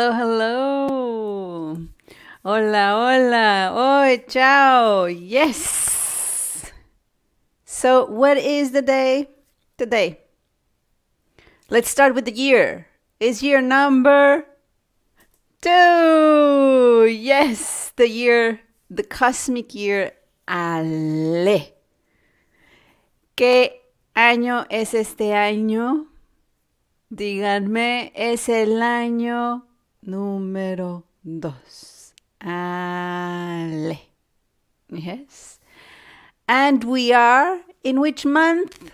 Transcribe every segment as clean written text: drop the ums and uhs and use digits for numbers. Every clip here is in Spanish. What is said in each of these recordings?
Hello, hello. Hola, hola. Oi, ciao. Yes. So, what is the day today? Let's start with the year. Is year number 2. Yes, the cosmic year Ale. ¿Qué año es este año? Díganme, es el año número 2. Ale. Yes. And we are in which month?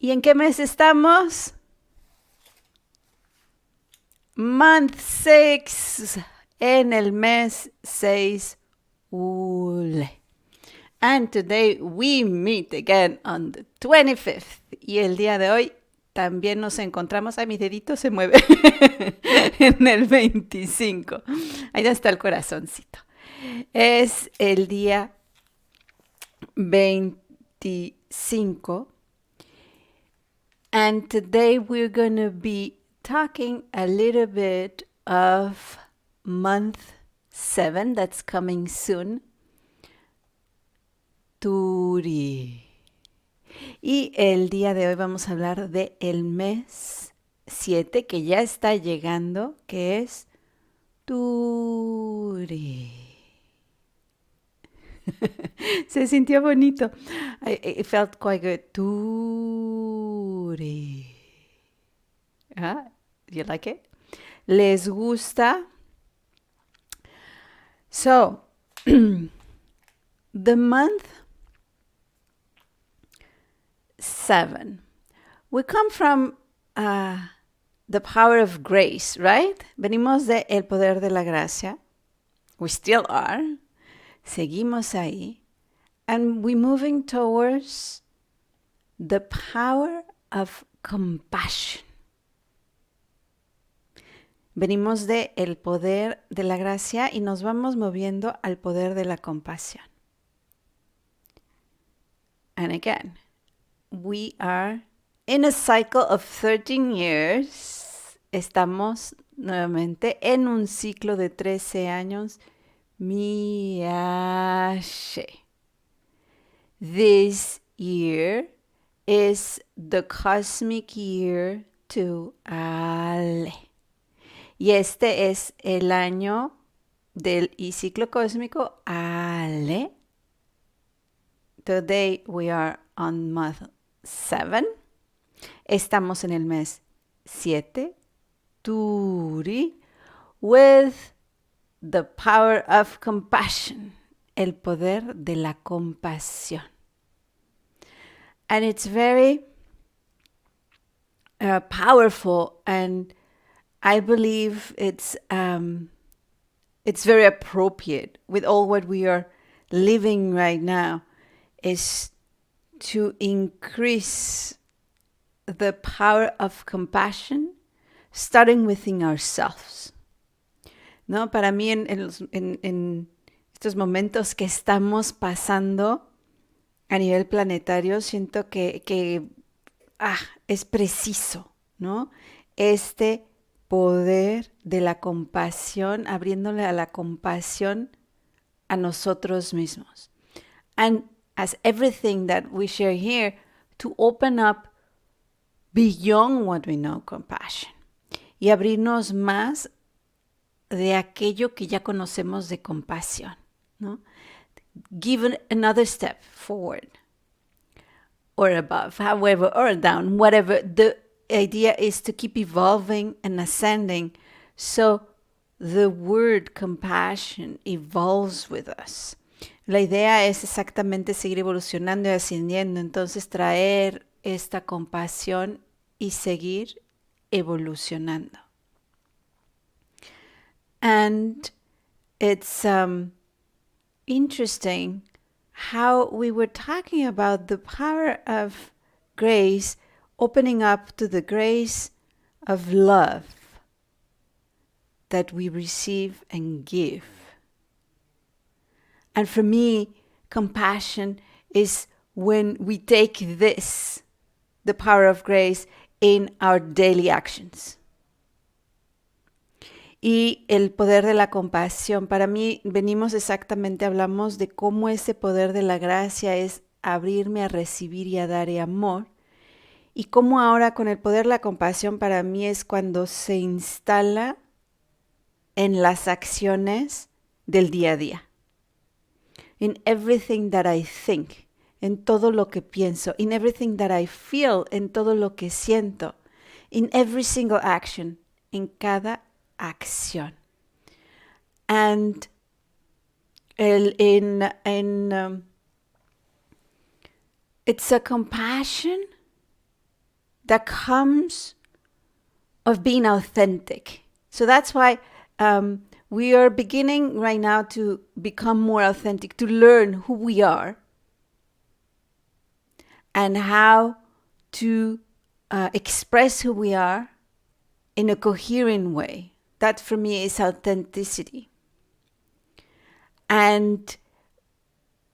¿Y en qué mes estamos? Month 6. En el mes 6. Ule. And today we meet again on the 25th. Y el día de hoy también nos encontramos. Ay, mi dedito se mueve. En el 25. Ahí está el corazoncito. Es el día 25. And today we're going to be talking a little bit of month 7 that's coming soon. Turi. Y el día de hoy vamos a hablar de el mes 7 que ya está llegando, que es Turi. Se sintió bonito. It felt quite good. Turi. You like it? ¿Les gusta? So, the month 7. We come from the power of grace, right? Venimos de el poder de la gracia. We still are. Seguimos ahí. And we're moving towards the power of compassion. Venimos de el poder de la gracia y nos vamos moviendo al poder de la compasión. And again, we are in a cycle of 13 years. Estamos nuevamente en un ciclo de 13 años. Miashe. This year is the cosmic year to Ale. Y este es el año del ciclo cósmico Ale. Today we are on month 7. Estamos en el mes 7. Turi. With the power of compassion. El poder de la compasión. And it's very powerful, and I believe it's very appropriate with all what we are living right now, is to increase the power of compassion, starting within ourselves. ¿No? Para mí en estos momentos que estamos pasando a nivel planetario, siento que es preciso, ¿no? Este poder de la compasión, abriéndole a la compasión a nosotros mismos. And as everything that we share here, to open up beyond what we know compassion. Y abrirnos más de aquello que ya conocemos de compasión, ¿no? Give another step forward or above, however, or down, whatever. The idea is to keep evolving and ascending, so the word compassion evolves with us. La idea es exactamente seguir evolucionando y ascendiendo, entonces traer esta compasión y seguir evolucionando. And it's interesting how we were talking about the power of grace, opening up to the grace of love that we receive and give. And for me, compassion is when we take this, the power of grace, in our daily actions. Y el poder de la compasión. Para mí hablamos de cómo ese poder de la gracia es abrirme a recibir y a dar amor. Y cómo ahora con el poder de la compasión para mí es cuando se instala en las acciones del día a día. In everything that I think, en todo lo que pienso. In everything that I feel, en todo lo que siento. In every single action, en cada acción. And it's a compassion that comes of being authentic. So that's why we are beginning right now to become more authentic, to learn who we are and how to express who we are in a coherent way. That for me is authenticity. And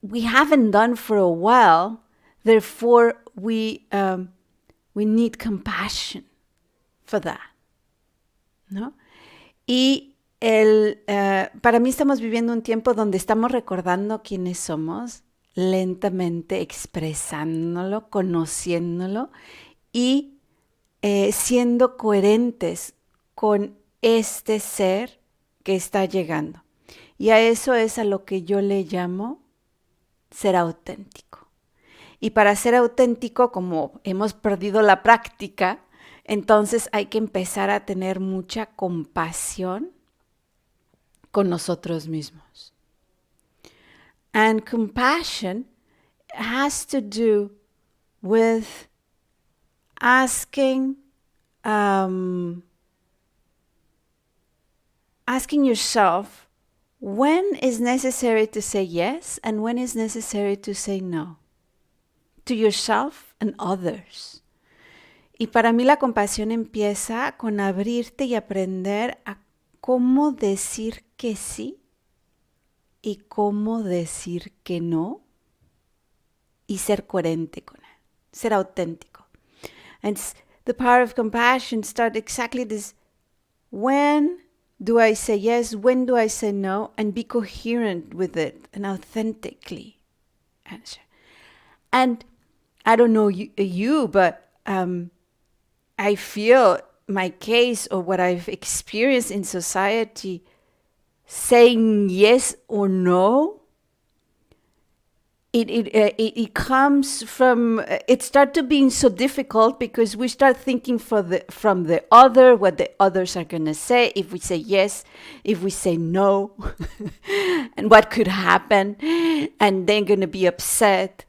we haven't done for a while, therefore we need compassion for that, ¿no? Y para mí estamos viviendo un tiempo donde estamos recordando quiénes somos, lentamente expresándolo, conociéndolo y siendo coherentes con este ser que está llegando. Y a eso es a lo que yo le llamo ser auténtico. Y para ser auténtico, como hemos perdido la práctica, entonces hay que empezar a tener mucha compasión con nosotros mismos. And compassion has to do with asking yourself when is necessary to say yes and when is necessary to say no. To yourself and others. Y para mí la compasión empieza con abrirte y aprender a cómo decir que sí y cómo decir que no y ser coherente con él, ser auténtico. And the power of compassion starts exactly this. When do I say yes? When do I say no? And be coherent with it and authentically answer. And I don't know you but I feel my case or what I've experienced in society, saying yes or no, it comes from, it starts being so difficult because we start thinking from the other, what the others are going to say, if we say yes, if we say no, and what could happen, and they're going to be upset,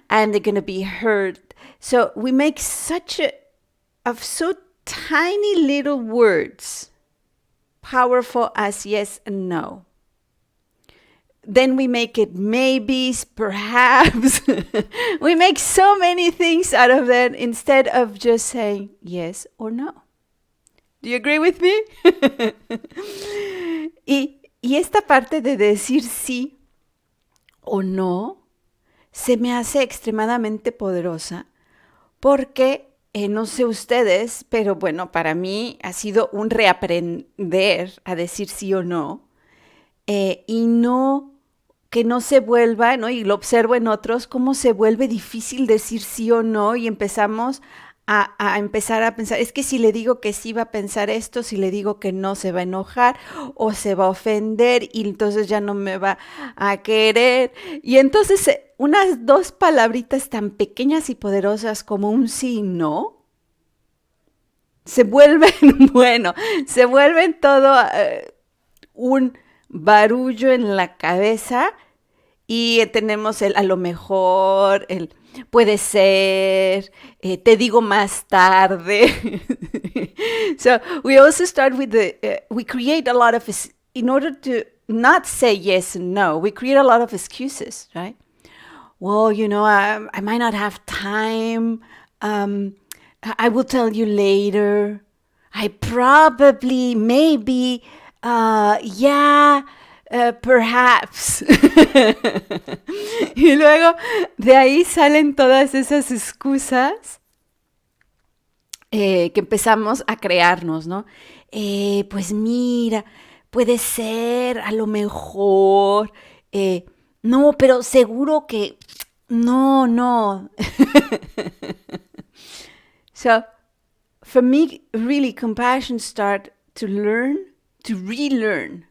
and they're going to be hurt. So we make of so tiny little words, powerful as yes and no. Then we make it maybes, perhaps. We make so many things out of that instead of just saying yes or no. Do you agree with me? y esta parte de decir sí o no se me hace extremadamente poderosa porque no sé ustedes, pero bueno, para mí ha sido un reaprender a decir sí o no y no que no se vuelva, ¿no? Y lo observo en otros, cómo se vuelve difícil decir sí o no y empezamos a empezar a pensar, es que si le digo que sí va a pensar esto, si le digo que no se va a enojar o se va a ofender y entonces ya no me va a querer. Y entonces unas dos palabritas tan pequeñas y poderosas como un sí y no, se vuelven todo un barullo en la cabeza y tenemos el a lo mejor, el puede ser, te digo más tarde. So we also start with we create a lot of, in order to not say yes and no, we create a lot of excuses, right? Well, you know, I might not have time. I will tell you later. I probably, maybe, perhaps. Y luego de ahí salen todas esas excusas que empezamos a crearnos, ¿no? pues mira, puede ser, a lo mejor, no, pero seguro que, no. So, for me, really, compassion start to relearn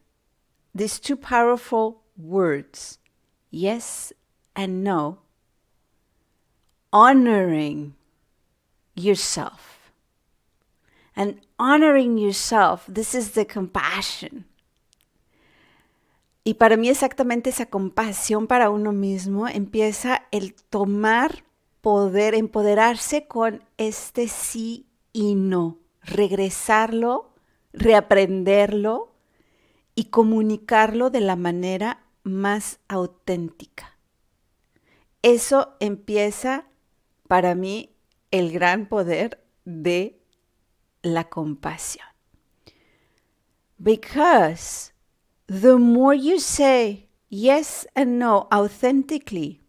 these two powerful words, yes and no, honoring yourself. And honoring yourself, this is the compassion. Y para mí exactamente esa compasión para uno mismo empieza el tomar poder, empoderarse con este sí y no, regresarlo, reaprenderlo y comunicarlo de la manera más auténtica. Eso empieza para mí el gran poder de la compasión. Because the more you say yes and no authentically,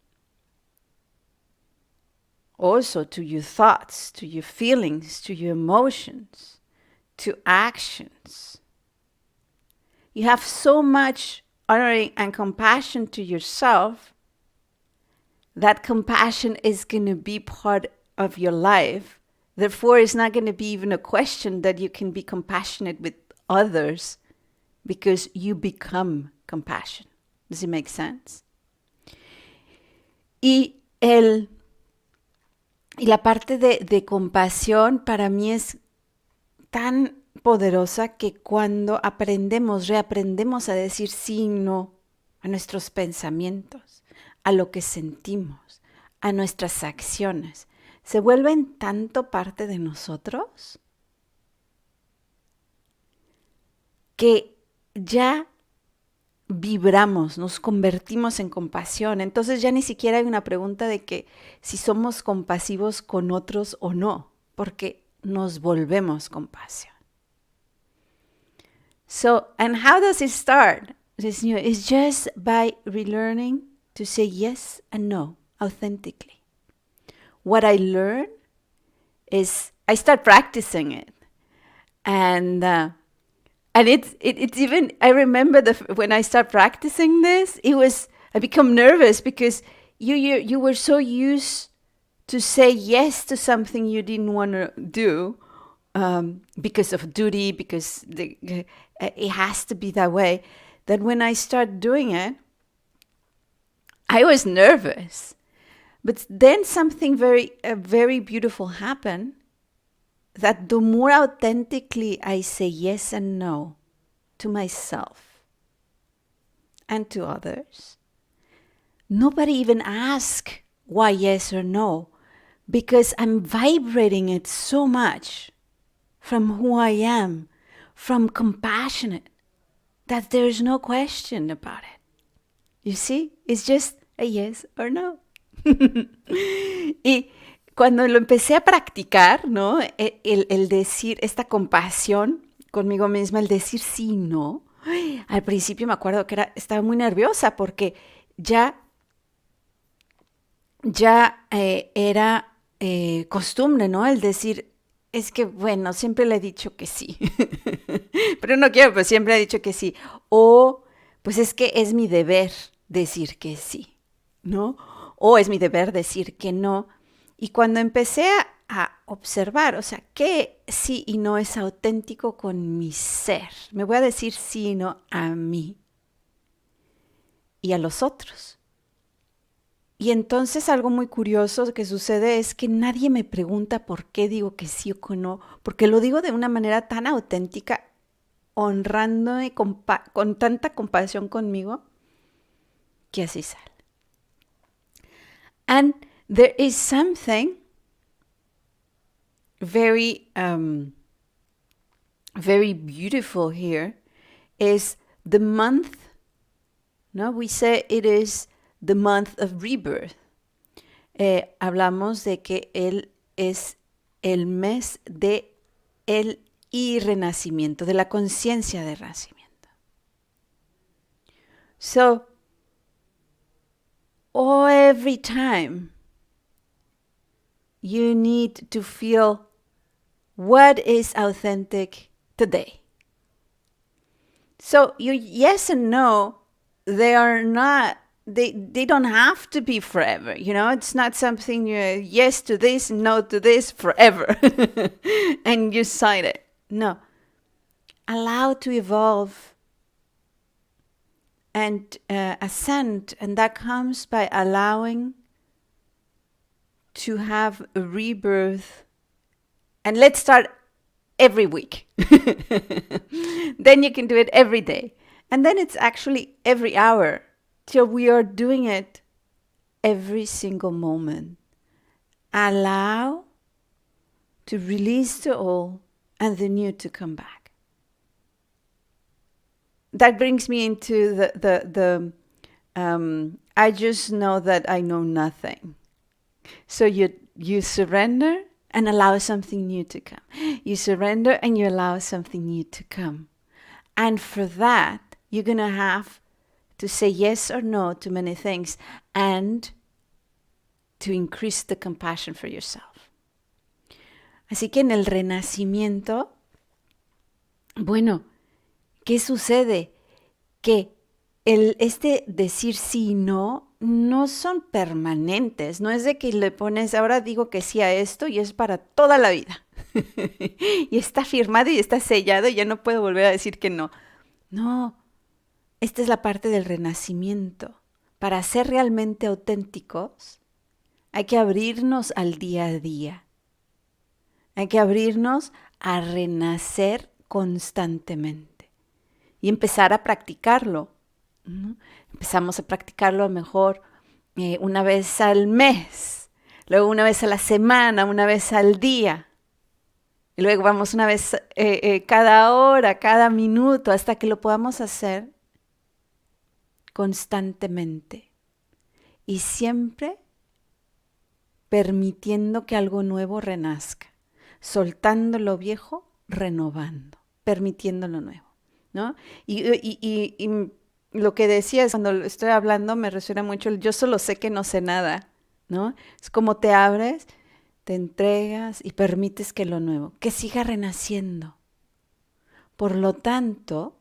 also to your thoughts, to your feelings, to your emotions, to actions, you have so much honoring and compassion to yourself. That compassion is going to be part of your life. Therefore, it's not going to be even a question that you can be compassionate with others because you become compassion. Does it make sense? Y la parte de compasión para mí es tan poderosa que cuando reaprendemos a decir sí y no a nuestros pensamientos, a lo que sentimos, a nuestras acciones, se vuelven tanto parte de nosotros que ya vibramos, nos convertimos en compasión. Entonces ya ni siquiera hay una pregunta de que si somos compasivos con otros o no, porque nos volvemos compasión. So, and how does it start? It's just by relearning to say yes and no authentically. What I learn is I start practicing it, and it's even, I remember when I start practicing this, I become nervous because you were so used to say yes to something you didn't want to do because of duty, because it has to be that way, that when I start doing it, I was nervous. But then something very beautiful happened, that the more authentically I say yes and no to myself and to others, nobody even asks why yes or no, because I'm vibrating it so much from who I am, from compassionate, that there's no question about it. You see? It's just a yes or no. Y cuando lo empecé a practicar, ¿no? El decir esta compasión conmigo misma, el decir sí y no, al principio me acuerdo que estaba muy nerviosa porque ya era costumbre, ¿no? El decir, es que, bueno, siempre le he dicho que sí. Pero no quiero, pues siempre he dicho que sí. O, pues es que es mi deber decir que sí, ¿no? O es mi deber decir que no. Y cuando empecé a observar, o sea, que sí y no es auténtico con mi ser. Me voy a decir sí y no a mí y a los otros. Y entonces algo muy curioso que sucede es que nadie me pregunta por qué digo que sí o que no, porque lo digo de una manera tan auténtica, honrándome con tanta compasión conmigo, que así sale. And there is something very beautiful here, is the month, no? We say it is the month of rebirth. Hablamos de que él es el mes de el renacimiento, de la conciencia de renacimiento. So, every time you need to feel what is authentic today. So your yes and no, they are not, they don't have to be forever. You know, it's not something you yes to this, no to this forever, and you sign it. No, allow to evolve and ascend, and that comes by allowing to have a rebirth. And let's start every week. Then you can do it every day. And then it's actually every hour till we are doing it every single moment. Allow to release the old and the new to come back. That brings me into the I just know that I know nothing. So you surrender and allow something new to come. You surrender and you allow something new to come. And for that, you're going to have to say yes or no to many things and to increase the compassion for yourself. Así que en el renacimiento, bueno, ¿qué sucede? Que este decir sí y no son permanentes. No es de que le pones, ahora digo que sí a esto y es para toda la vida. Y está firmado y está sellado y ya no puedo volver a decir que no. No, esta es la parte del renacimiento. Para ser realmente auténticos, hay que abrirnos al día a día. Hay que abrirnos a renacer constantemente y empezar a practicarlo. Empezamos a practicarlo a lo mejor una vez al mes, luego una vez a la semana, una vez al día. Y luego vamos una vez cada hora, cada minuto, hasta que lo podamos hacer constantemente. Y siempre permitiendo que algo nuevo renazca. Soltando lo viejo, renovando, permitiendo lo nuevo, ¿no? Y lo que decías cuando estoy hablando me resuena mucho el yo solo sé que no sé nada, ¿no? Es como te abres, te entregas y permites que lo nuevo, que siga renaciendo. Por lo tanto,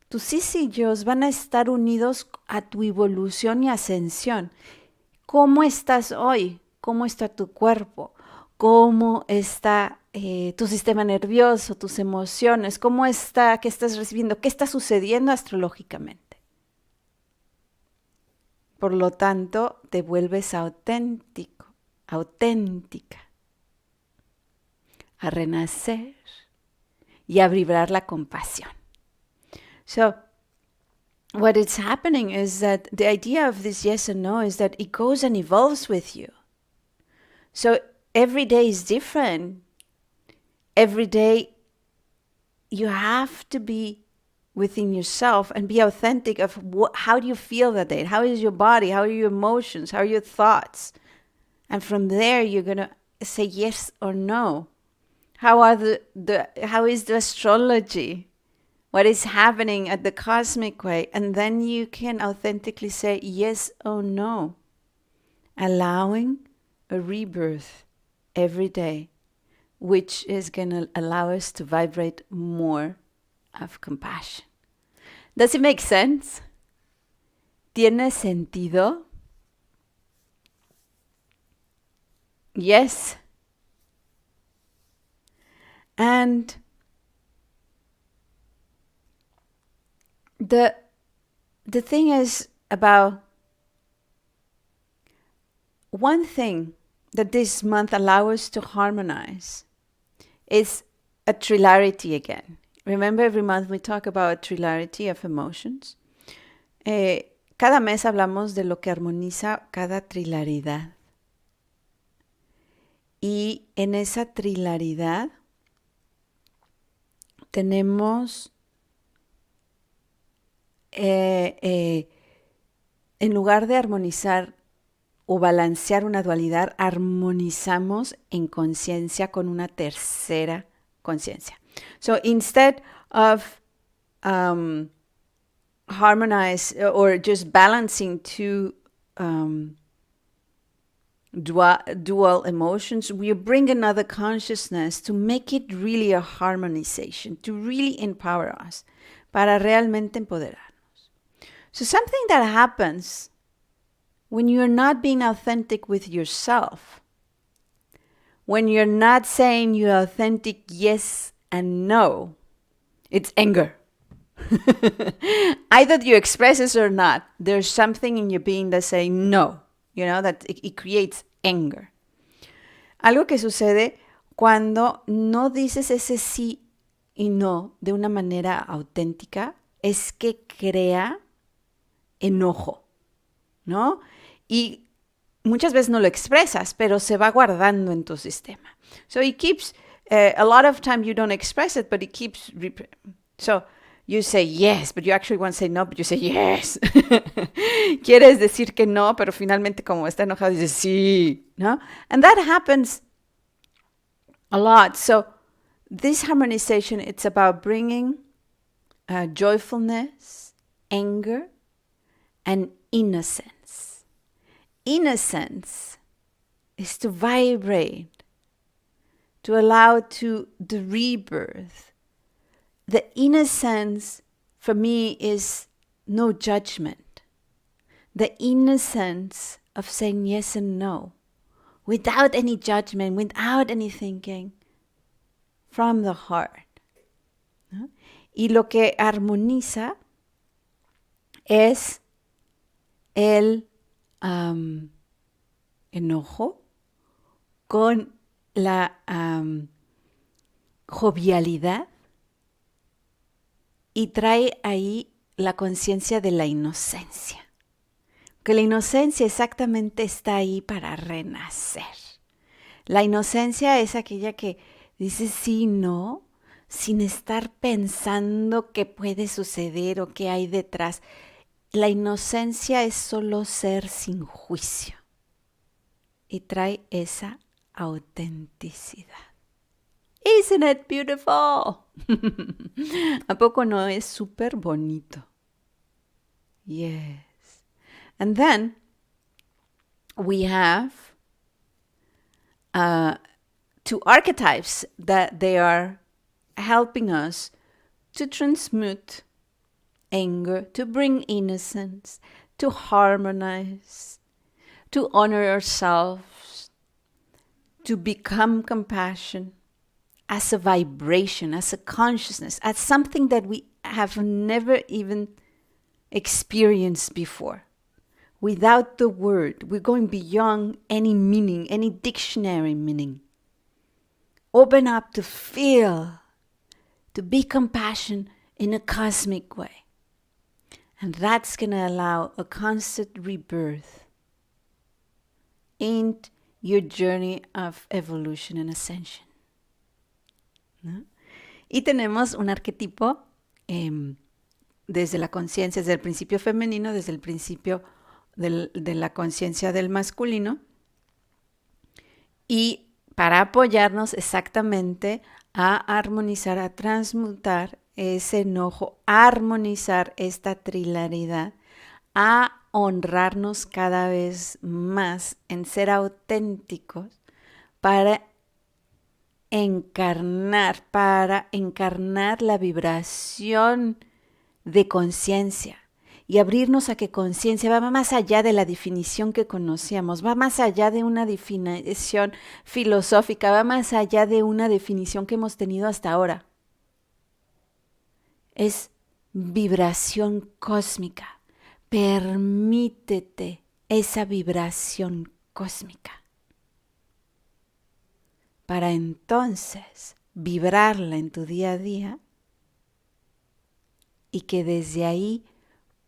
tus sí y yo van a estar unidos a tu evolución y ascensión. ¿Cómo estás hoy? ¿Cómo está tu cuerpo? ¿Cómo está tu sistema nervioso, tus emociones? ¿Cómo está? ¿Qué estás recibiendo? ¿Qué está sucediendo astrológicamente? Por lo tanto, te vuelves auténtico, auténtica, a renacer y a vibrar la compasión. So, what is happening is that the idea of this yes and no is that it goes and evolves with you. So, every day is different. Every day you have to be within yourself and be authentic of how do you feel that day? How is your body? How are your emotions? How are your thoughts? And from there you're going to say yes or no. How is the astrology? What is happening at the cosmic way? And then you can authentically say yes or no. Allowing a rebirth every day, which is going to allow us to vibrate more of compassion. Does it make sense? ¿Tiene sentido? Yes. And the thing is about one thing that this month allows us to harmonize is a trilarity again. Remember, every month we talk about a trilarity of emotions. Cada mes hablamos de lo que armoniza cada trilaridad. Y en esa trilaridad tenemos, en lugar de armonizar o balancear una dualidad, armonizamos en conciencia con una tercera conciencia. So instead of harmonize or just balancing two dual emotions, we bring another consciousness to make it really a harmonization, to really empower us, para realmente empoderarnos. So something that happens when you're not being authentic with yourself, when you're not saying your authentic yes and no, it's anger. Either you express it or not, there's something in your being that's saying no, that it creates anger. Algo que sucede cuando no dices ese sí y no de una manera auténtica es que crea enojo, ¿no? Y muchas veces no lo expresas, pero se va guardando en tu sistema. So it keeps, a lot of time you don't express it, but it keeps, so you say yes, but you actually want to say no, but you say yes. Quieres decir que no, pero finalmente como está enojado dices sí, ¿no? And that happens a lot. So this harmonization, it's about bringing joyfulness, anger, and innocence. Innocence is to vibrate, to allow to the rebirth. The innocence for me is no judgment. The innocence of saying yes and no, without any judgment, without any thinking, from the heart. ¿No? Y lo que armoniza es el enojo con la jovialidad y trae ahí la conciencia de la inocencia. Que la inocencia exactamente está ahí para renacer. La inocencia es aquella que dice sí, no, sin estar pensando qué puede suceder o qué hay detrás. La inocencia es solo ser sin juicio y trae esa autenticidad. Isn't it beautiful? ¿A poco no es súper bonito? Yes. And then we have two archetypes that they are helping us to transmute anger, to bring innocence, to harmonize, to honor ourselves, to become compassion as a vibration, as a consciousness, as something that we have never even experienced before. Without the word, we're going beyond any meaning, any dictionary meaning. Open up to feel, to be compassion in a cosmic way. And that's going to allow a constant rebirth in your journey of evolution and ascension. ¿No? Y tenemos un arquetipo desde la conciencia, desde el principio femenino, desde el principio de la conciencia del masculino, y para apoyarnos exactamente a armonizar, a transmutar ese enojo, a armonizar esta trilaridad, a honrarnos cada vez más en ser auténticos para encarnar la vibración de conciencia y abrirnos a que conciencia va más allá de la definición que conocíamos, va más allá de una definición filosófica, va más allá de una definición que hemos tenido hasta ahora. Es vibración cósmica. Permítete esa vibración cósmica para entonces vibrarla en tu día a día y que desde ahí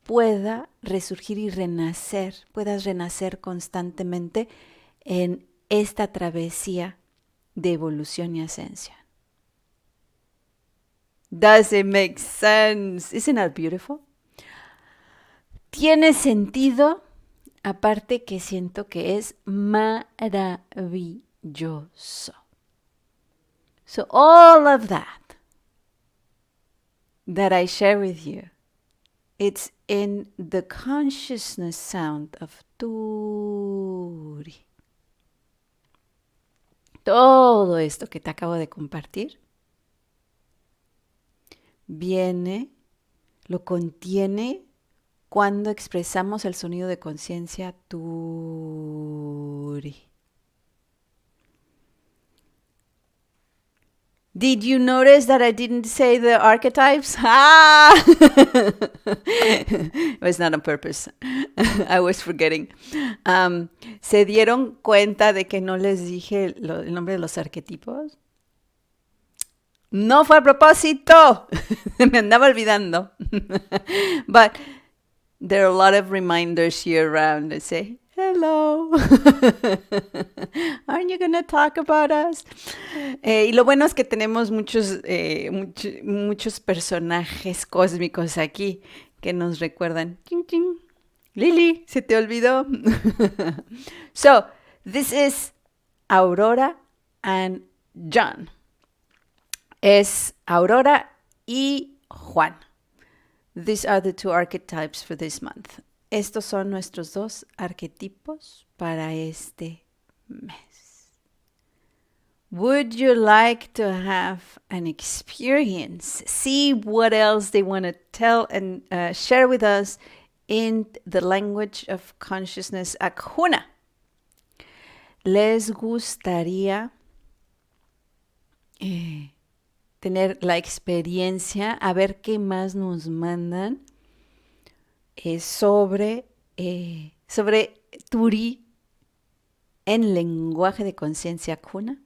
pueda resurgir y renacer, puedas renacer constantemente en esta travesía de evolución y ascensión. Does it make sense? Isn't that beautiful? Tiene sentido, aparte que siento que es maravilloso. So all of that I share with you, it's in the consciousness sound of Turi. Todo esto que te acabo de compartir viene, lo contiene cuando expresamos el sonido de conciencia Turi. Did you notice that I didn't say the archetypes? Ah! It was not on purpose. I was forgetting. ¿Se dieron cuenta de que no les dije el nombre de los arquetipos? No fue a propósito. Me andaba olvidando. But there are a lot of reminders here around that say, hello. Aren't you going to talk about us? Y lo bueno es que tenemos muchos personajes cósmicos aquí que nos recuerdan. Ching, ching. Lili, ¿se te olvidó? So, this is Aurora and John. Es Aurora y Juan. These are the two archetypes for this month. Estos son nuestros dos arquetipos para este mes. Would you like to have an experience? See what else they want to tell and share with us in the language of consciousness aKhu. ¿Les gustaría tener la experiencia, a ver qué más nos mandan sobre Turi en lenguaje de conciencia aKhu?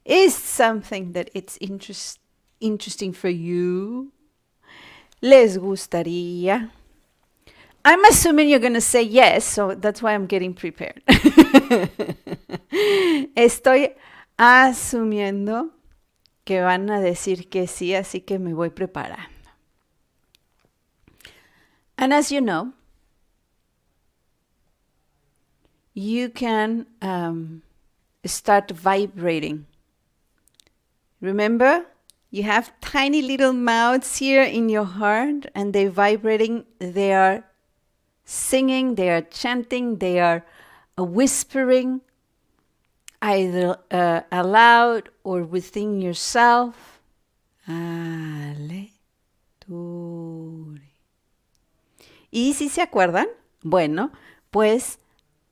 Is something that it's interesting for you? ¿Les gustaría? I'm assuming you're going to say yes, so that's why I'm getting prepared. Estoy asumiendo que van a decir que sí, así que me voy preparando. And as you know, you can start vibrating. Remember, you have tiny little mouths here in your heart, and they're vibrating. They are singing, they are chanting, they are whispering, either aloud or within yourself. Ale, turi. ¿Y si se acuerdan? Bueno, pues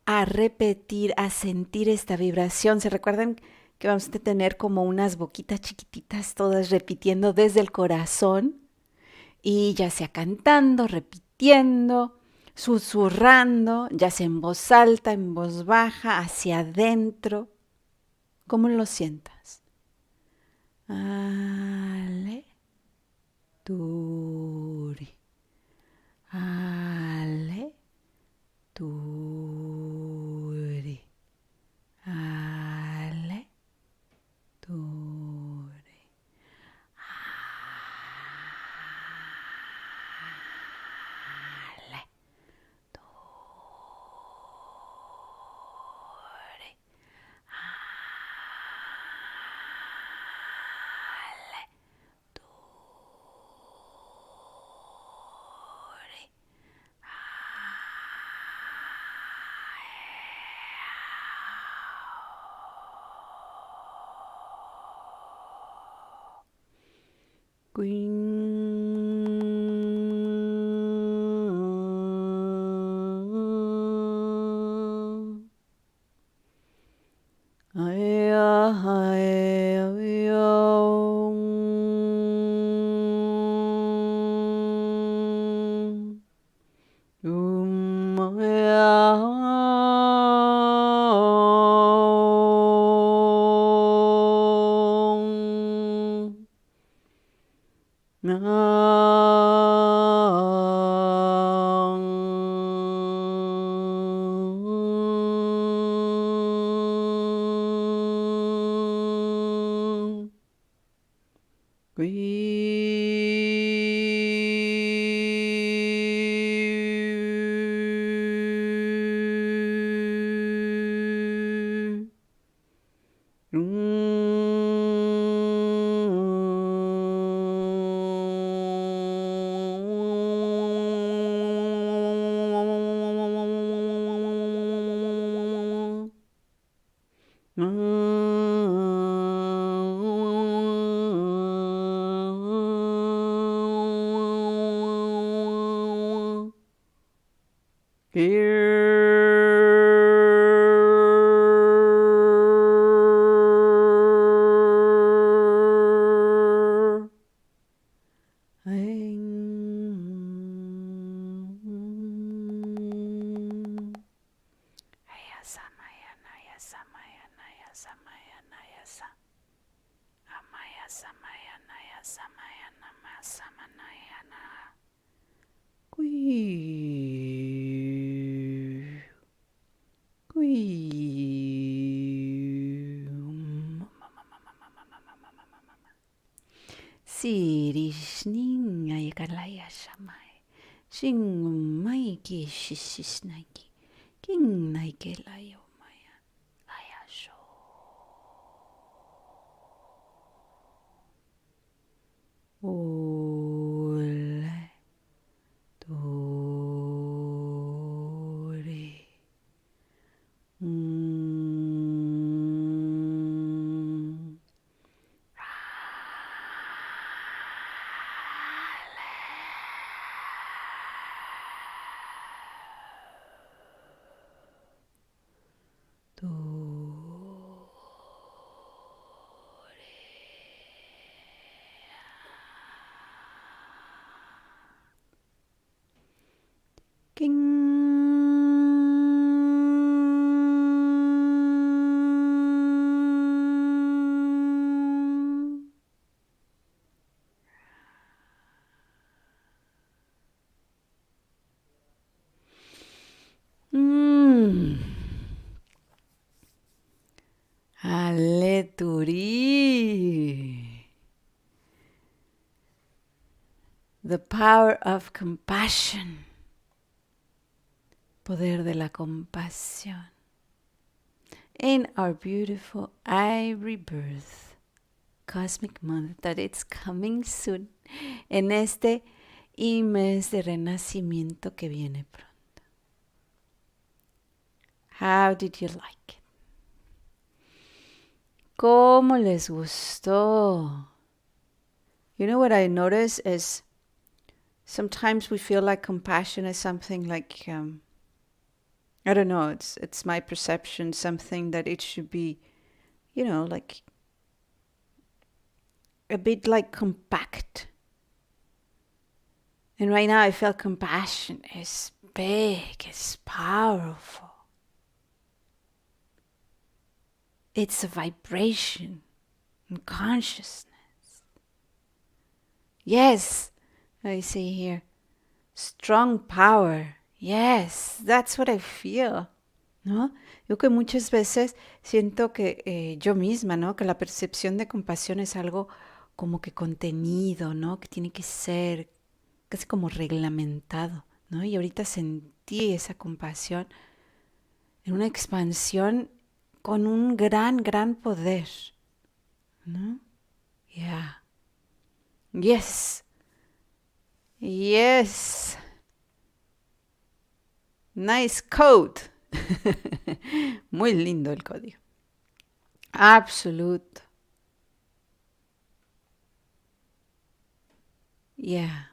a repetir, a sentir esta vibración. ¿Se recuerdan que vamos a tener como unas boquitas chiquititas todas repitiendo desde el corazón? Y ya sea cantando, repitiendo, susurrando, ya sea en voz alta, en voz baja, hacia adentro. ¿Cómo lo sientas? Ale, turi. Ale, turi. Ale, turi. Ale, turi. Ale, turi. Sirishning ayakalaya shamai. Shing maiki shishisnaki. King naike layo maya. Laya sho. Ole. Dore. Aleturi. The power of compassion. Poder de la compasión. In our beautiful iRebirth cosmic month that it's coming soon. En este mes de renacimiento que viene pronto. How did you like it? ¿Cómo les gustó? You know what I notice is sometimes we feel like compassion is something like, I don't know, it's my perception, something that it should be, you know, like a bit like compact. And right now I feel compassion is big, it's powerful. It's a vibration and consciousness. Yes, I see here. Strong power. Yes, that's what I feel. ¿No? Yo que muchas veces siento que yo misma, ¿no? Que la percepción de compasión es algo como que contenido, ¿no? Que tiene que ser casi como reglamentado, ¿no? Y ahorita sentí esa compasión en una expansión con un gran poder, ¿no? Yeah. Yes. Yes. Nice code. Muy lindo el código. Absoluto. Yeah.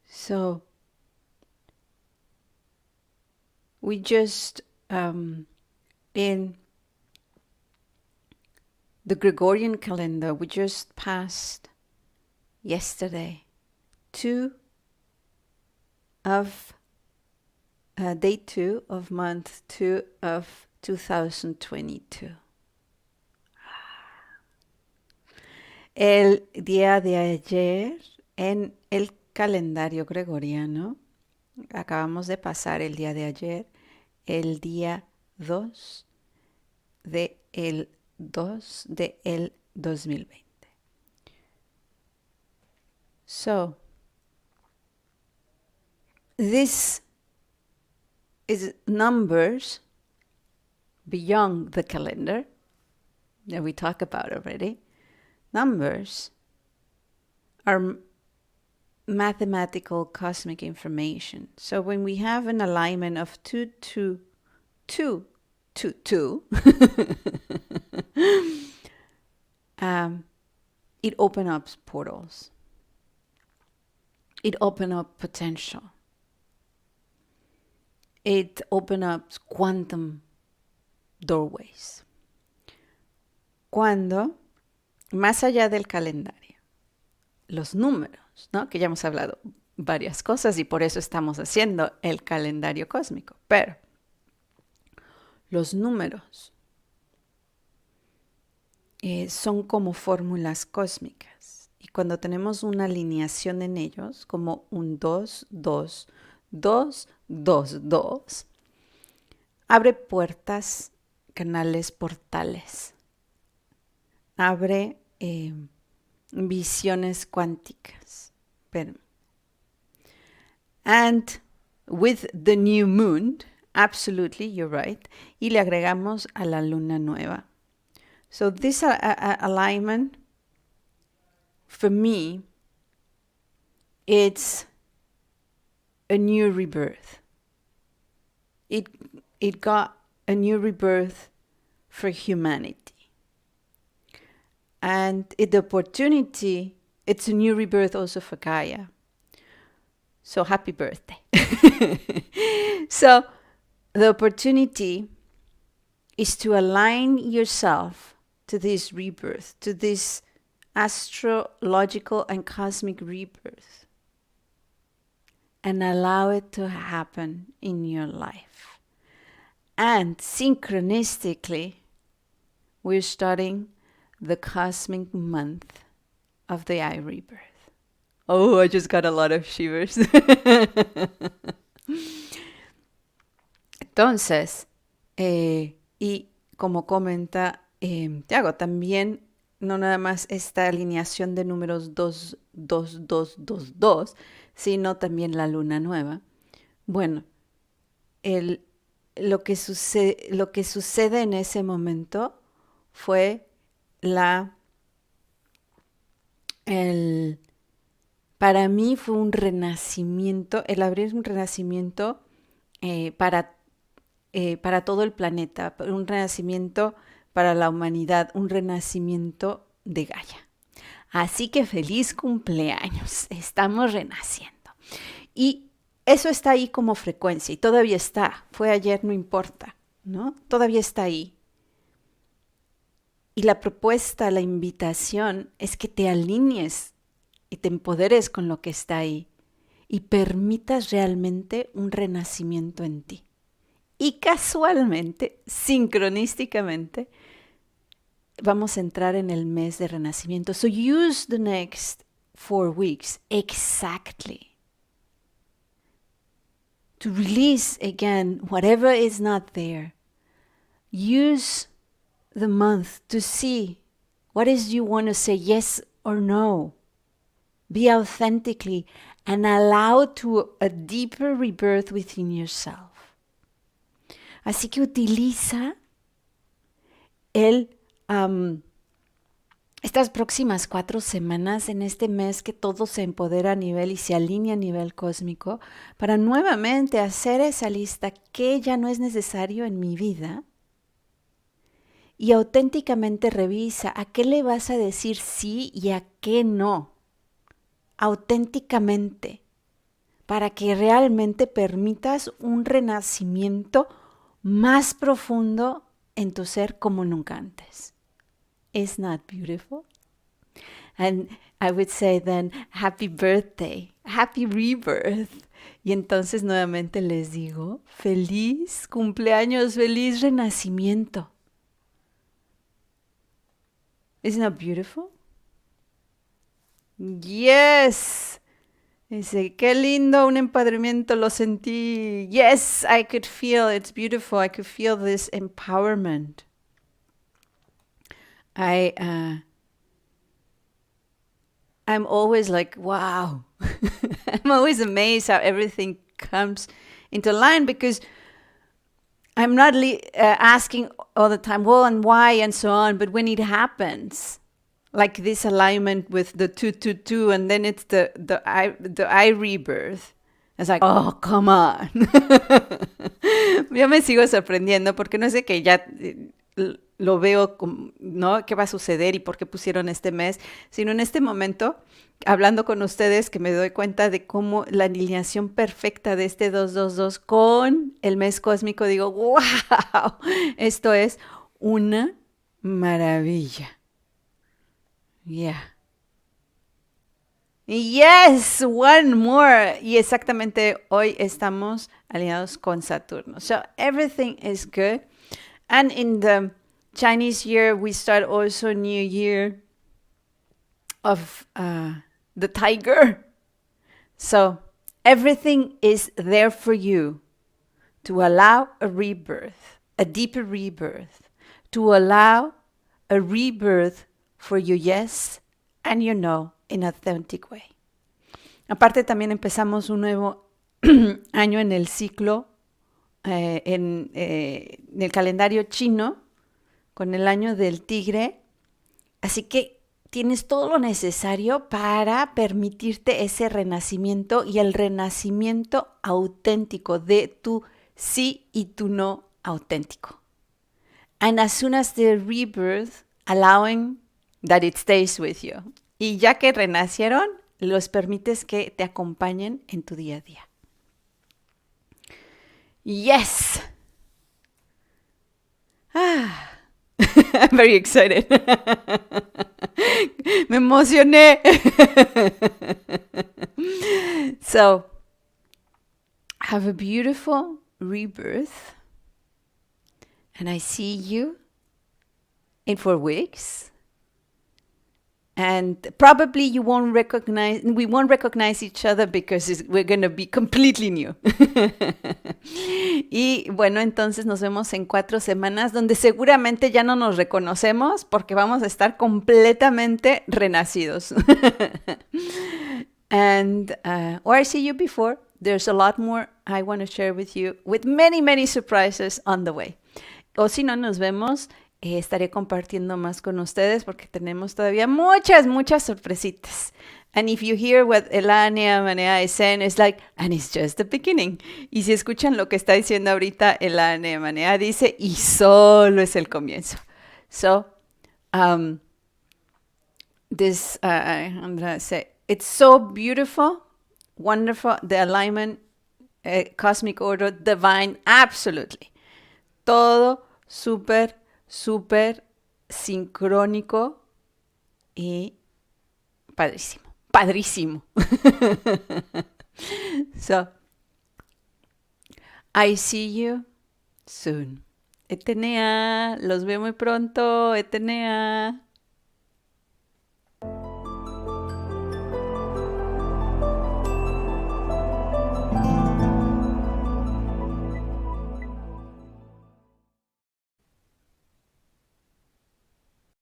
So, we just, in the Gregorian calendar, we just passed yesterday day 2 of month 2 of 2022. El día de ayer, en el calendario gregoriano, acabamos de pasar el día de ayer, el día 2 de el 2020. So, this is numbers beyond the calendar that we talk about already. Numbers are mathematical cosmic information. So when we have an alignment of 2, 2, 2, 2, 2, it opens up portals. it opens up potential. It opens up quantum doorways. Cuando, más allá del calendario, los números, ¿no? Que ya hemos hablado varias cosas y por eso estamos haciendo el calendario cósmico, pero los números son como fórmulas cósmicas y cuando tenemos una alineación en ellos, como un 2, 2, 2, 2, 2, abre puertas, canales, portales, abre visiones cuánticas. Pero, and with the new moon, absolutely, you're right, y le agregamos a la luna nueva. So this alignment, for me, it's a new rebirth. It got a new rebirth for humanity. And the opportunity, it's a new rebirth also for Gaia. So happy birthday. So the opportunity is to align yourself to this rebirth, to this astrological and cosmic rebirth, and allow it to happen in your life. And synchronistically, we're starting the cosmic month of the iRebirth. Oh, I just got a lot of shivers. Entonces, y como comenta Tiago, también no nada más esta alineación de números 2, 2, 2, 2, 2, sino también la luna nueva. Bueno, lo que sucede en ese momento fue para mí fue un renacimiento, el abrir un renacimiento para todo el planeta, un renacimiento para la humanidad, un renacimiento de Gaia. Así que feliz cumpleaños, estamos renaciendo. Y eso está ahí como frecuencia y todavía está, fue ayer, no importa, ¿no? Todavía está ahí. Y la propuesta, la invitación es que te alinees y te empoderes con lo que está ahí y permitas realmente un renacimiento en ti. Y casualmente, sincronísticamente, vamos a entrar en el mes de renacimiento. So use the next 4 weeks exactly to release again whatever is not there. Use the month to see what is you want to say yes or no. Be authentically and allow to a deeper rebirth within yourself. Así que utiliza estas próximas 4 semanas en este mes que todo se empodera a nivel y se alinea a nivel cósmico para nuevamente hacer esa lista que ya no es necesario en mi vida y auténticamente revisa a qué le vas a decir sí y a qué no. Auténticamente, para que realmente permitas un renacimiento más profundo en tu ser como nunca antes. Isn't that beautiful? And I would say then, happy birthday, happy rebirth. Y entonces nuevamente les digo, feliz cumpleaños, feliz renacimiento. Isn't that beautiful? Yes. Dice, qué lindo, un empoderamiento, lo sentí. Yes, I could feel, it's beautiful. I could feel this empowerment. I'm always like, wow. I'm always amazed how everything comes into line because I'm not asking all the time, well, and why, and so on. But when it happens, like this alignment with the 222, and then it's the iRebirth. It's like, oh, come on. Yo me sigo sorprendiendo porque no sé que ya lo veo, ¿no? ¿Qué va a suceder y por qué pusieron este mes? Sino en este momento, hablando con ustedes, que me doy cuenta de cómo la alineación perfecta de este 222 con el mes cósmico, digo, wow, esto es una maravilla. Yeah. Yes, one more. Y exactamente hoy estamos alineados con Saturno. So everything is good. And in the Chinese year, we start also new year of the tiger. So everything is there for you to allow a rebirth, a deeper rebirth, to allow a rebirth for your yes and your no in authentic way. Aparte también empezamos un nuevo año en el ciclo, en el calendario chino, con el año del tigre. Así que tienes todo lo necesario para permitirte ese renacimiento y el renacimiento auténtico de tu sí y tu no auténtico. And as soon as the rebirth, allowing that it stays with you. Y ya que renacieron, los permites que te acompañen en tu día a día. Yes. I'm very excited. Me emocioné. So, have a beautiful rebirth. And I see you in 4 weeks. And probably we won't recognize each other because we're going to be completely new. Y bueno, entonces nos vemos en 4 semanas donde seguramente ya no nos reconocemos porque vamos a estar completamente renacidos. And, or I see you before. There's a lot more I want to share with you with many, many surprises on the way. O si no, nos vemos. Estaré compartiendo más con ustedes porque tenemos todavía muchas sorpresitas. And if you hear what Elania Manea is saying, it's like, and it's just the beginning. Y si escuchan lo que está diciendo ahorita Elania Manea, dice, y solo es el comienzo. So, this, I'm going to say, it's so beautiful, wonderful, the alignment, cosmic order, divine, absolutely. Todo súper sincrónico y padrísimo. So, I see you soon. Etenea, los veo muy pronto, Etenea.